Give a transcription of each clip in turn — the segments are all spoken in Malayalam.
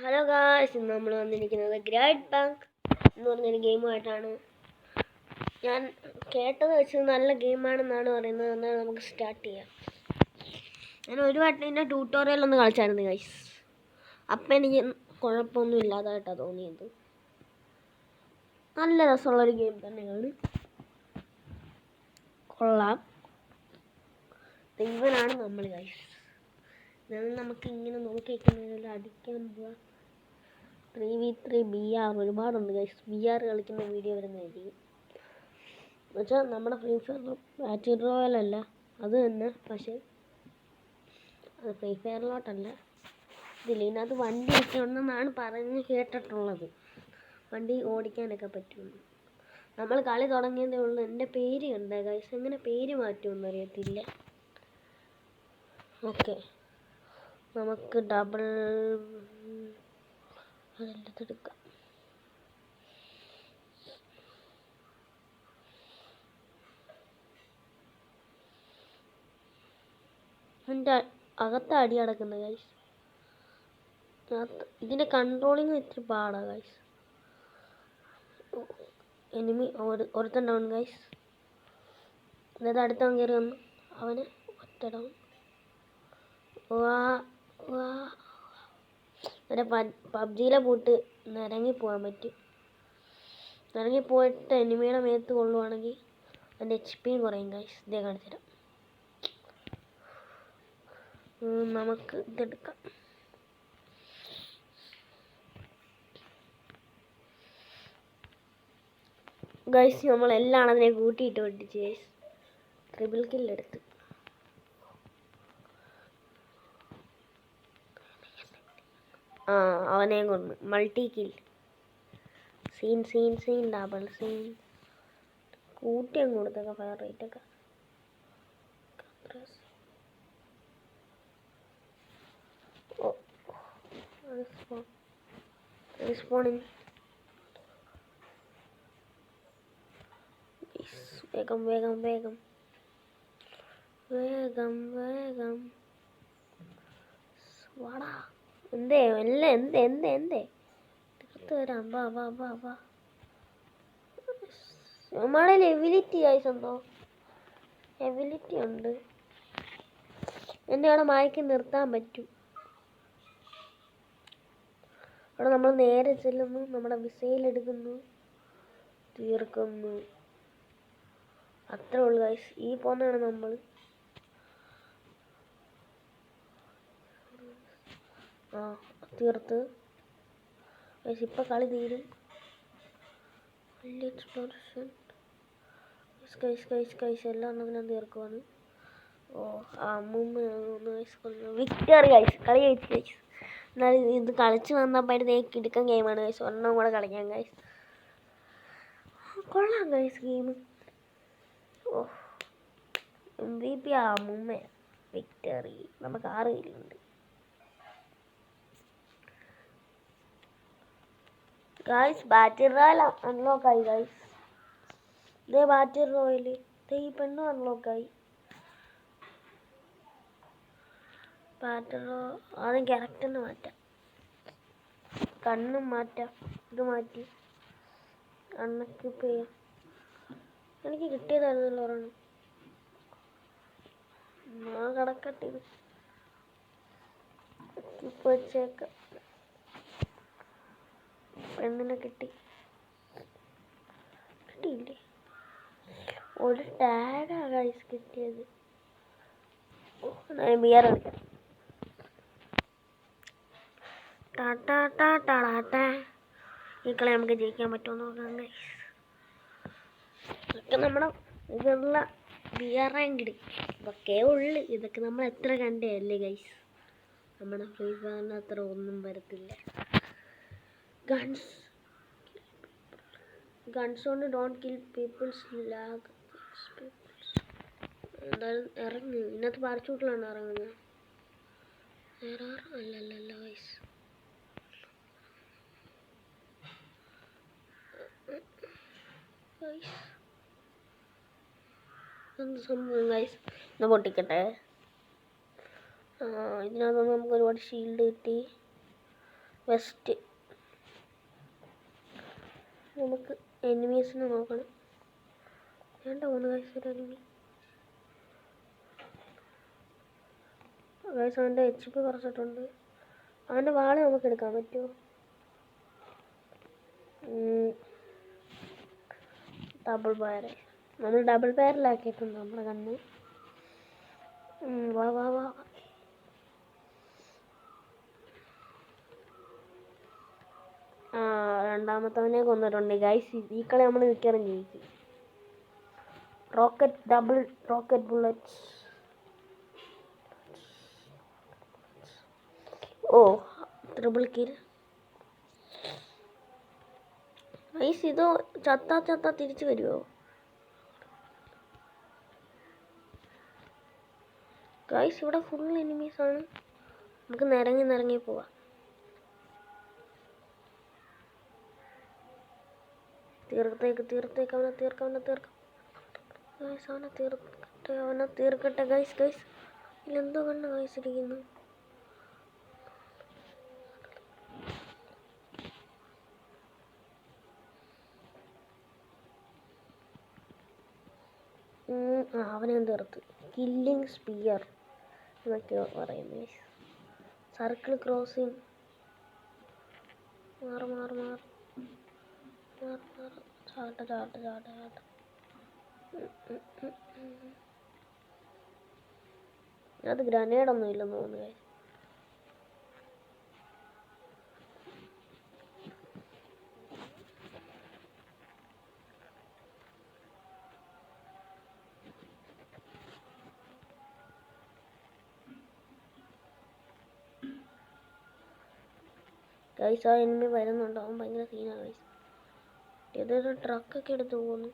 ഹലോ ഗായ്സ്, ഇന്ന് നമ്മൾ വന്നിരിക്കുന്നത് ഗ്രേറ്റ് ബാങ്ക് എന്ന് പറഞ്ഞൊരു ഗെയിമുമായിട്ടാണ്. ഞാൻ കേട്ടത് വെച്ച് നല്ല ഗെയിമാണെന്നാണ് പറയുന്നത്. എന്നാൽ നമുക്ക് സ്റ്റാർട്ട് ചെയ്യാം. ഞാൻ ഒരു വട്ടം ഇതിൻ്റെ ട്യൂട്ടോറിയൽ ഒന്ന് കളിച്ചായിരുന്നു ഗൈസ്. അപ്പം എനിക്ക് കുഴപ്പമൊന്നും ഇല്ലാതായിട്ടാണ് തോന്നിയത്. നല്ല രസമുള്ളൊരു ഗെയിം തന്നെയാണ്, കൊള്ളാം. ഇവനാണ് നമ്മൾ ഗൈസ്. നമുക്ക് ഇങ്ങനെ നോക്കിയിരിക്കുന്നതിൽ അടിക്കാൻ പോവാം. 3v3 BR ഒരുപാടുണ്ട് ഗൈസ്. BR കളിക്കുന്ന വീഡിയോ വരുന്നതായിരിക്കും. എന്നുവെച്ചാൽ നമ്മുടെ ഫ്രീ ഫയർ ബാറ്റിൽ റോയലല്ല, അത് തന്നെ. പക്ഷേ അത് ഫ്രീ ഫയറിലോട്ടല്ല. ഇതിനകത്ത് വണ്ടി ഒക്കെ ഉണ്ടെന്നാണ് പറഞ്ഞ് കേട്ടിട്ടുള്ളത്. വണ്ടി ഓടിക്കാനൊക്കെ പറ്റുമെന്ന്. നമ്മൾ കളി തുടങ്ങിയതേ ഉള്ളൂ. എൻ്റെ പേര് കണ്ട ഗൈസ്, എങ്ങനെ പേര് മാറ്റുമെന്ന് അറിയത്തില്ല. ഓക്കെ, നമുക്ക് ഡബിൾ അതെടുക്കാം. എൻ്റെ അകത്ത് അടി അടക്കുന്ന ഗൈസ്. ഇതിൻ്റെ കൺട്രോളിങ് ഇത്തിരി പാടാണ് ഗൈസ്. എനിമി ഒരുത്തൻ ഡൗൺ ഗൈസ്. അതായത് അടുത്തവൻ കയറി വന്നു, അവന് ഒറ്റ ഡൗൺ. ഒരു പബ്ജിയിലെ പൂട്ട് നിരങ്ങിപ്പോകാൻ പറ്റും. നിരങ്ങിപ്പോയിട്ട് എനിമിയുടെ മേത്ത് കൊള്ളുവാണെങ്കിൽ അതിൻ്റെ HP കുറയും ഗൈസ്. ഇതേ കാണിച്ചു തരാം. നമുക്ക് ഇതെടുക്കാം. ഗൈസ്, നമ്മളെല്ലാം അതിനെ കൂട്ടിയിട്ട് ഒട്ടിച്ച് ഗൈസ്. ട്രിപ്പിൾ കില്ലെടുത്ത്. അവനെ കൊന്നു. Multi kill. Scene double scene. കൂട്ടി അങ്ങ് കൊടുത്തേക്കാം ഫയർ റേറ്റ് ഒക്കെ. റെസ്പോണിങ്. വേഗം വാടാ. എന്തേ തീർത്ത് വരാം. വാ. നമ്മുടെ എബിലിറ്റി ആയിട്ടുണ്ടോ? എബിലിറ്റി ഉണ്ട്. എന്നെ അവിടെ മയക്കി നിർത്താൻ പറ്റും. അവിടെ നമ്മൾ നേരെ ചെല്ലുന്നു, നമ്മുടെ മിസൈൽ എടുക്കുന്നു, തീർക്കുന്നു. അത്രേ ഉള്ളു ഗൈസ്. ഈ പോന്നാണ് നമ്മൾ. തീർത്ത് ഗൈസ്. ഇപ്പം കളി തീരും. Explosion guys. എല്ലാം ഞാൻ തീർക്കുവാണ്. Victory guys. കളി ജയിച്ചു ഗൈസ്. എന്നാലും ഇത് കളിച്ച് വന്നപ്പോഴത്തേക്ക് എടുക്കാൻ ഗെയിമാണ് ഗൈസ്. ഒരെണ്ണം കൂടെ കളിക്കാം ഗൈസ്. കൊള്ളാം ഗൈസ് ഗെയിം. MVP victory. നമുക്ക് 6 കില്ലുണ്ട് ഗൈസ്. ബാറ്റിൽ റോയൽ അൺലോക്കായി ഗൈസ്. ഇതേ ബാറ്റിൽ റോയൽ. ഈ പെണ്ണും അൺലോക്കായി. ബാറ്റിൽ ആദ്യം ക്യാരക്ടറിന് മാറ്റാം. കണ്ണും മാറ്റാം. ഇത് മാറ്റി കണ്ണൊക്കെ ചെയ്യാം. എനിക്ക് കിട്ടിയതായിരുന്നല്ലോ ഒരെണ്ണം. ഞാൻ കടക്കട്ടെ. ഇപ്പൊ വെച്ചേക്കാം. പെണ്ണിനെ കിട്ടിയില്ലേ? ഒരു ടാഗാ ഗൈസ് കിട്ടിയത്. ബിയർ കളിക്കാം. ഈ കളി നമുക്ക് ജയിക്കാൻ പറ്റുമോ നോക്കാം ഗൈസ്. ഇതൊക്കെ നമ്മുടെ ഇതുള്ള ബിയർ റാങ്ക് ഇതൊക്കെ ഉള്ളു. ഇതൊക്കെ നമ്മൾ എത്ര കണ്ടേ അല്ലേ ഗൈസ്. നമ്മുടെ ഫ്രീ ഫയറിന് അത്ര ഒന്നും വരത്തില്ല. ഗൺസ് കൊണ്ട് ഡോണ്ട് കിൽ പീപ്പിൾസ് ലാഗ്. എന്തായാലും ഇറങ്ങി. ഇതിനകത്ത് പാരച്ചൂട്ടിലാണ് ഇറങ്ങുന്നത്. അല്ലല്ലോ ഗൈസ്. എന്ത് സംഭവം ഗൈസ്? ഒന്ന് പൊട്ടിക്കട്ടെ. ഇതിനകത്ത് നമുക്ക് ഒരുപാട് ഷീൽഡ് കിട്ടി. വെസ്റ്റ്. നമുക്ക് എനിമീസിനെ നോക്കണം. വേണ്ട ഒന്ന് കഴിച്ചിട്ടെങ്കിൽ ഗൈസ് അവൻ്റെ HP കുറച്ചിട്ടുണ്ട്. അവൻ്റെ വാള് നമുക്ക് എടുക്കാൻ പറ്റുമോ? Double fire. നമ്മൾ ഡബിൾ ഫയറിലാക്കിയിട്ടുണ്ട് നമ്മുടെ കണ്ണ്. വാ വാ വാ. രണ്ടാമത്തവനെ കൊന്നിട്ടുണ്ട് ഗൈസ്. ഈ കളി നമ്മൾ മിക്കവാറും ജയിക്കും. Rocket bullets. ഓ ട്രിപ്പിൾ കിൽ. ഗൈസ് ഇത് ചത്താ തിരിച്ചു വരുമോ? ഗൈസ് ഇവിടെ ഫുൾ എനിമീസാണ്. നമുക്ക് നിരങ്ങി പോവാം. തീർത്തേക്ക് അവനെ തീർക്കാം. ഗൈസ് അവനെ തീർക്കട്ടെ ഗൈസ്. ഇതിലെന്തോ കണ്ണ് ഗൈസ് ഇരിക്കുന്നു. അവനെ തീർത്ത്. കില്ലിങ് സ്പിയർ എന്നൊക്കെ പറയുന്നത്. Circle crossing. മാറ്. ചാട്ട. അത് ഗ്രനേഡൊന്നും ഇല്ലെന്ന് തോന്നുന്നു. ഗൈസ് ആ എനിമി വരുന്നുണ്ട്. അവൻ ഭയങ്കര സീനാണ് ഗൈസ്. ഏതൊരു ട്രക്കൊക്കെ എടുത്ത് പോകുന്നു.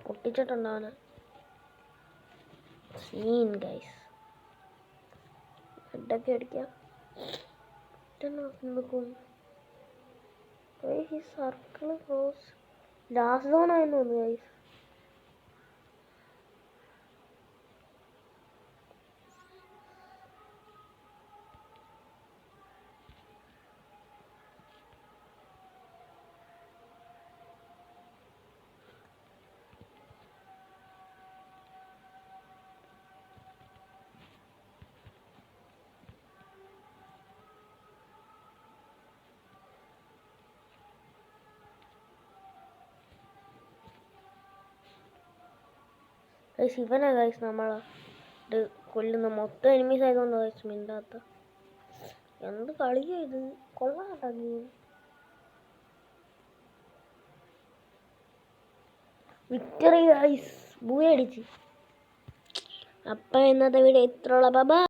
പൊട്ടിച്ചിട്ടുണ്ട് അവനെ. Scene guys. ഹെഡൊക്കെ അടിക്കാം. Circle cross. ലാസ്റ്റ് സോൺ ആയിരുന്നു തോന്നുന്നു ഗൈസ്. ഇവനാ ഗൈസ് നമ്മൾ ഇത് കൊല്ലുന്ന മൊത്തം എനിമീസ് ആയതുകൊണ്ട് ഗൈസ് മിണ്ടാത്ത. എന്ത് കളിയാ ഇത്? കൊള്ളാട്ടാ ഗെയിം. Victory guys. ബൂയടിച്ച്. അപ്പം ഇന്നത്തെ വീഡിയോ ഇത്രയുള്ള. ബൈ.